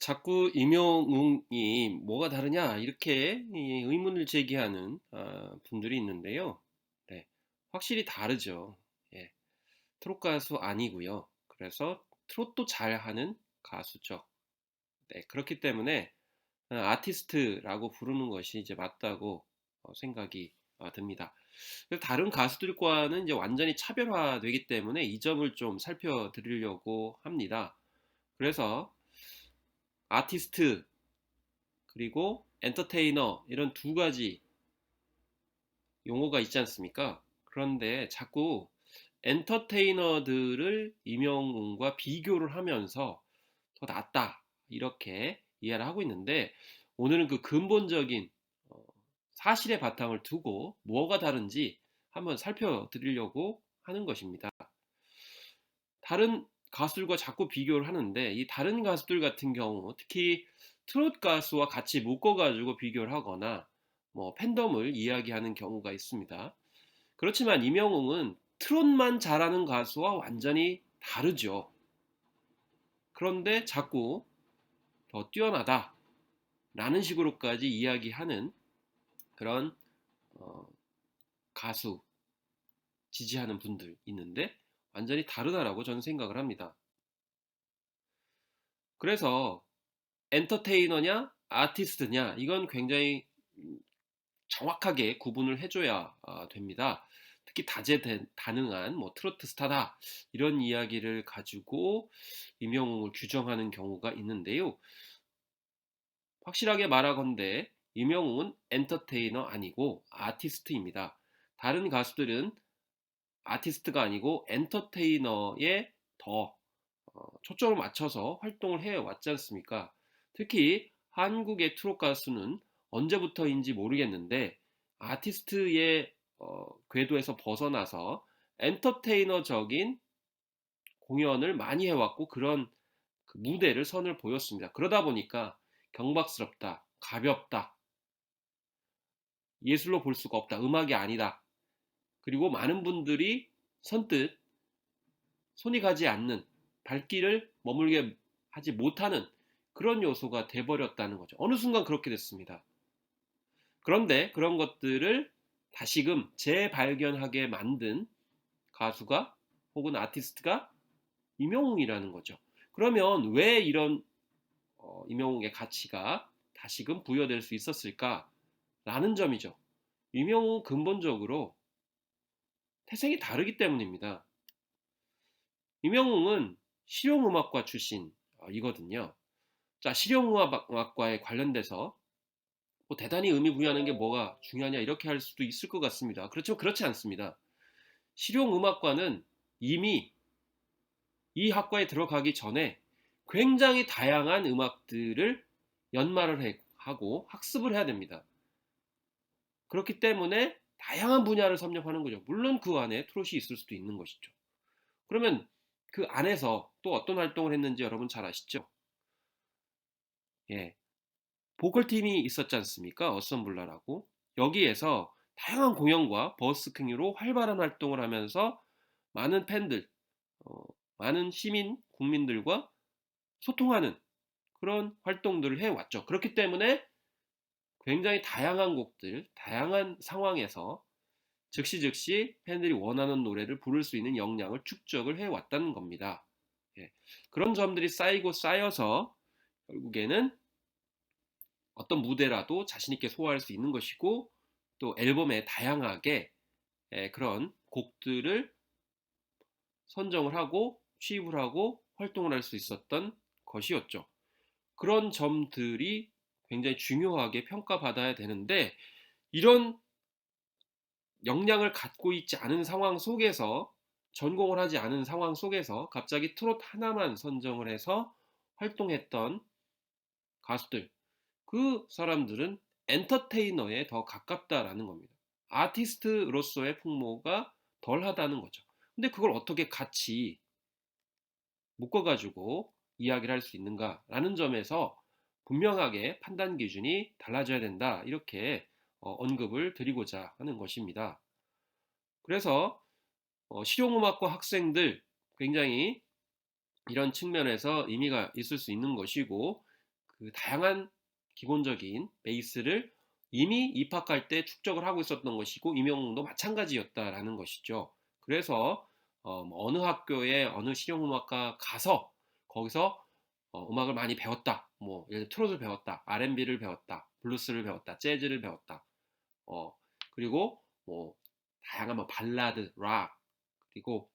자꾸 임영웅이 뭐가 다르냐 이렇게 의문을 제기하는 분들이 있는데요. 네, 확실히 다르죠. 예, 트롯 가수 아니고요. 그래서 트롯도 잘하는 가수죠. 네, 그렇기 때문에 아티스트라고 부르는 것이 이제 맞다고 생각이 듭니다. 그래서 다른 가수들과는 이제 완전히 차별화되기 때문에 이 점을 좀 살펴드리려고 합니다. 그래서 아티스트 그리고 엔터테이너 이런 두 가지 용어가 있지 않습니까? 그런데 자꾸 엔터테이너들을 임영웅과 비교를 하면서 더 낫다 이렇게 이해를 하고 있는데 오늘은 그 근본적인 어, 사실의 바탕을 두고 뭐가 다른지 한번 살펴드리려고 하는 것입니다. 다른 가수들과 자꾸 비교를 하는데 이 다른 가수들 같은 경우 특히 트롯 가수와 같이 묶어 가지고 비교를 하거나 뭐 팬덤을 이야기하는 경우가 있습니다. 그렇지만 임영웅은 트롯만 잘하는 가수와 완전히 다르죠. 그런데 자꾸 더 뛰어나다라는 식으로까지 이야기하는 그런 어, 가수 지지하는 분들 있는데 완전히 다르다라고 저는 생각을 합니다. 그래서 엔터테이너냐 아티스트냐 이건 굉장히 정확하게 구분을 해줘야 됩니다. 특히 다재다능한 뭐 트로트 스타다 이런 이야기를 가지고 임영웅을 규정하는 경우가 있는데요. 확실하게 말하건대 임영웅은 엔터테이너 아니고 아티스트입니다. 다른 가수들은 아티스트가 아니고 엔터테이너에 더 초점을 맞춰서 활동을 해왔지 않습니까? 특히 한국의 트롯 가수는 언제부터인지 모르겠는데 아티스트의 궤도에서 벗어나서 엔터테이너적인 공연을 많이 해왔고 그런 그 무대를 선을 보였습니다. 그러다 보니까 경박스럽다, 가볍다, 예술로 볼 수가 없다, 음악이 아니다. 그리고 많은 분들이 선뜻 손이 가지 않는 발길을 머물게 하지 못하는 그런 요소가 돼버렸다는 거죠. 어느 순간 그렇게 됐습니다. 그런데 그런 것들을 다시금 재발견하게 만든 가수가 혹은 아티스트가 임영웅이라는 거죠. 그러면 왜 이런 임영웅의 가치가 다시금 부여될 수 있었을까라는 점이죠. 임영웅은 근본적으로 태생이 다르기 때문입니다. 임영웅은 실용음악과 출신이거든요. 자, 실용음악과에 관련돼서 뭐 대단히 의미 부여하는 게 뭐가 중요하냐 이렇게 할 수도 있을 것 같습니다. 그렇지만 그렇지 않습니다. 실용음악과는 이미 이 학과에 들어가기 전에 굉장히 다양한 음악들을 연말을 하고 학습을 해야 됩니다. 그렇기 때문에 다양한 분야를 섭렵하는 거죠. 물론 그 안에 트롯이 있을 수도 있는 것이죠. 그러면 그 안에서 또 어떤 활동을 했는지 여러분 잘 아시죠? 예, 보컬팀이 있었지 않습니까? 어썸블러라고. 여기에서 다양한 공연과 버스킹으로 활발한 활동을 하면서 많은 팬들, 어, 많은 시민, 국민들과 소통하는 그런 활동들을 해왔죠. 그렇기 때문에 굉장히 다양한 곡들, 다양한 상황에서 즉시 팬들이 원하는 노래를 부를 수 있는 역량을 축적을 해왔다는 겁니다. 예, 그런 점들이 쌓이고 쌓여서 결국에는 어떤 무대라도 자신 있게 소화할 수 있는 것이고 또 앨범에 다양하게 그런 곡들을 선정을 하고 취입을 하고 활동을 할 수 있었던 것이었죠. 그런 점들이 굉장히 중요하게 평가받아야 되는데 이런 역량을 갖고 있지 않은 상황 속에서 전공을 하지 않은 상황 속에서 갑자기 트롯 하나만 선정을 해서 활동했던 가수들 그 사람들은 엔터테이너에 더 가깝다라는 겁니다. 아티스트로서의 풍모가 덜하다는 거죠. 근데 그걸 어떻게 같이 묶어가지고 이야기를 할 수 있는가라는 점에서 분명하게 판단 기준이 달라져야 된다. 이렇게 언급을 드리고자 하는 것입니다. 그래서 실용음악과 학생들 굉장히 이런 측면에서 의미가 있을 수 있는 것이고 그 다양한 기본적인 베이스를 이미 입학할 때 축적을 하고 있었던 것이고 임영웅도 마찬가지였다라는 것이죠. 그래서 뭐 어느 학교에 어느 실용음악과 가서 거기서 음악을 많이 배웠다. 뭐 예를 들어 트로트를 배웠다, R&B를 배웠다, 블루스를 배웠다, 재즈를 배웠다. 어, 그리고 뭐 다양한 뭐 발라드, 락, 그리고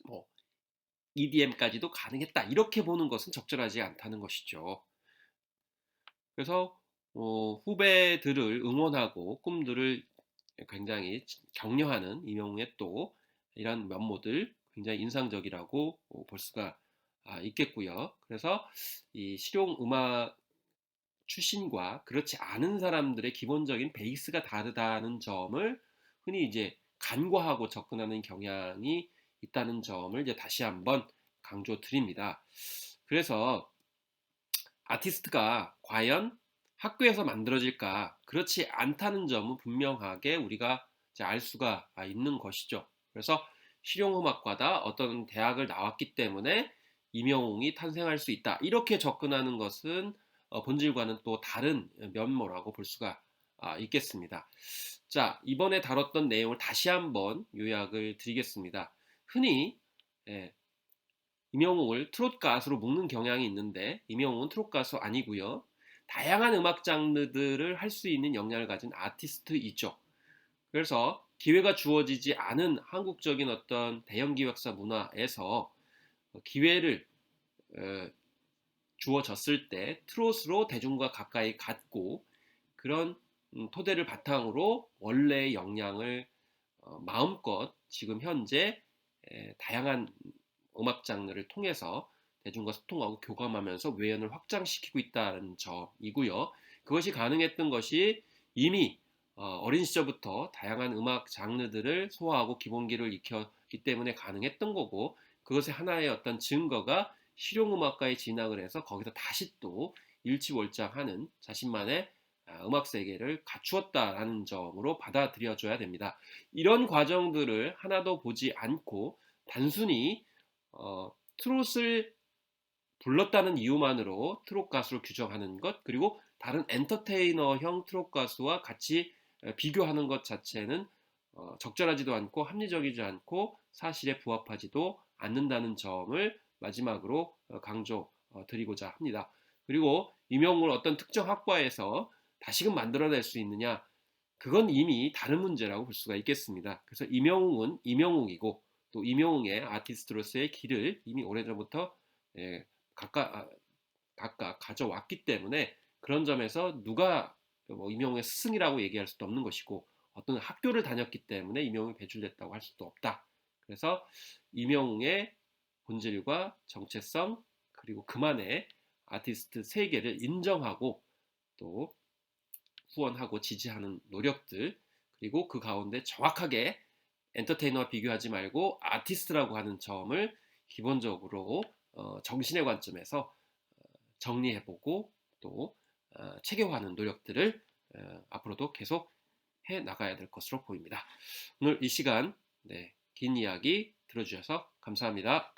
뭐 EDM까지도 가능했다. 이렇게 보는 것은 적절하지 않다는 것이죠. 그래서 후배들을 응원하고 꿈들을 굉장히 격려하는 임영웅의 또 이런 면모들 굉장히 인상적이라고 볼 수가 있겠고요. 그래서 이 실용 음악 출신과 그렇지 않은 사람들의 기본적인 베이스가 다르다는 점을 흔히 이제 간과하고 접근하는 경향이 있다는 점을 이제 다시 한번 강조드립니다. 그래서 아티스트가 과연 학교에서 만들어질까? 그렇지 않다는 점은 분명하게 우리가 이제 알 수가 있는 것이죠. 그래서 실용음악과다 어떤 대학을 나왔기 때문에 임영웅이 탄생할 수 있다. 이렇게 접근하는 것은 본질과는 또 다른 면모라고 볼 수가 있겠습니다. 자, 이번에 다뤘던 내용을 다시 한번 요약을 드리겠습니다. 흔히 예, 임영웅을 트롯 가수로 묶는 경향이 있는데 임영웅은 트롯 가수 아니고요. 다양한 음악 장르들을 할 수 있는 역량을 가진 아티스트이죠. 그래서 기회가 주어지지 않은 한국적인 어떤 대형 기획사 문화에서 기회를 어, 주어졌을 때 트롯으로 대중과 가까이 갔고 그런 토대를 바탕으로 원래의 역량을 마음껏 지금 현재 다양한 음악 장르를 통해서 대중과 소통하고 교감하면서 외연을 확장시키고 있다는 점이고요. 그것이 가능했던 것이 이미 어린 시절부터 다양한 음악 장르들을 소화하고 기본기를 익혔기 때문에 가능했던 거고 그것의 하나의 어떤 증거가 실용음악과에 진학을 해서 거기서 다시 또 일취월장하는 자신만의 음악 세계를 갖추었다라는 점으로 받아들여져야 됩니다. 이런 과정들을 하나도 보지 않고 단순히 트롯을 불렀다는 이유만으로 트롯 가수를 규정하는 것 그리고 다른 엔터테이너형 트롯 가수와 같이 비교하는 것 자체는 적절하지도 않고 합리적이지 않고 사실에 부합하지도 않는다는 점을 마지막으로 강조 드리고자 합니다. 그리고 임영웅을 어떤 특정 학과에서 다시금 만들어낼 수 있느냐 그건 이미 다른 문제라고 볼 수가 있겠습니다. 그래서 임영웅은 임영웅이고 또 임영웅의 아티스트로서의 길을 이미 오래전부터 예, 각각, 각각 가져왔기 때문에 그런 점에서 누가 뭐 임영웅의 스승이라고 얘기할 수도 없는 것이고 어떤 학교를 다녔기 때문에 임영웅이 배출됐다고 할 수도 없다. 그래서 임영웅의 본질과 정체성 그리고 그만의 아티스트 세계를 인정하고 또 후원하고 지지하는 노력들 그리고 그 가운데 정확하게 엔터테이너와 비교하지 말고 아티스트라고 하는 점을 기본적으로 정신의 관점에서 정리해보고 또 체계화하는 노력들을 앞으로도 계속 해 나가야 될 것으로 보입니다. 오늘 이 시간 긴 이야기 들어주셔서 감사합니다.